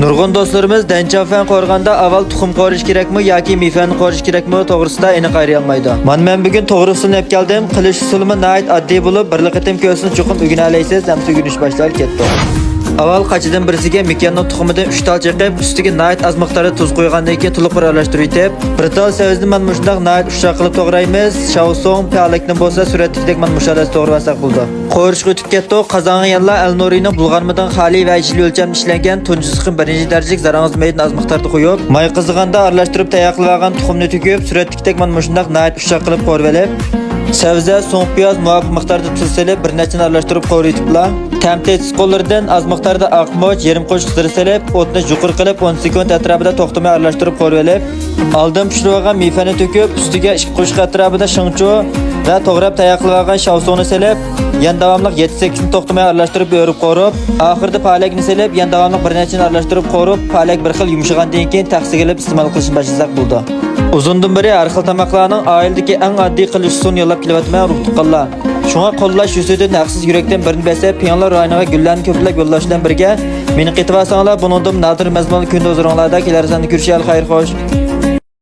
Nurg'un do'stlarimiz danchafan qo'rg'anda avval tuxum qo'rish kerakmi yoki mifani qo'rish kerakmi to'g'risida aniq ayta olmaydi. Men bugun to'g'risini olib keldim. Qilish usulimi nihoyat oddiy bo'lib, bir qatim ko'rsini chuqur o'rganaysiz, hamda o'rganish boshlanib ketdi. Avval qachidan birisiga mikanning tuxumidan 3 tal chiqib, ustiga nihoyat az miqdorda tuz qo'ygandan keyin to'liq bir aralashtirib yetib, bir tal savizni men mushundaq nihoyat ushaq qilib to'g'raymiz. Shavso'ng palakni bo'lsa suratdagidek men musharras to'g'rasak bo'ldi. Qo'rishga o'tib ketdi. Qozonga yanla al-nurining bulg'armadan xoli va ijli o'lchamda ishlangan tunji siqim 1-darajalik zarangiz maydini az miqdorda qo'yib, may qiziganda aralashtirib tayyor qilib olgan tuxumni to'kib, suratdagidek men mushundaq nihoyat ushaq qilib qo'rib Sabza, so'ng piyoz muvofiq miqdorda tuz solib, bir nechani aralashtirib qo'yibla. Tamtesiz qo'llaridan az miqdorda oq moch, yarim qo'shiq zir solib, o'tni yuqur qilib 10 sekund atrofida to'xtamay aralashtirib qo'yib, oldin pishirib olgan mifani to'kib, ustiga 2 qo'shiq atrofida shingchu va to'g'rab tayyor qilib olgan shavsoni solib, yan davomli 7-8 kun to'xtamay aralashtirib yo'rib qo'yib, oxirida palakni solib, yan davomli bir nechani aralashtirib qo'yib, palak bir xil yumshagandan keyin taqsigilib iste'mol qilishni boshlasak bo'ldi. Uzundan beri har xil tamoqlarning oiladagi eng oddiy qilish usulini yo'llab kelyapman ruh tuqqanlar. Shunga qo'llash yuzidan haqsiz yurakdan birini besab, piyonlar rayoniga gullarni ko'plab yo'llashdan birga meni qetib olsanglar, buningdan nadir mazmunli kunda o'ziringlarda kelarsanni ko'rishal xayr xo'sh.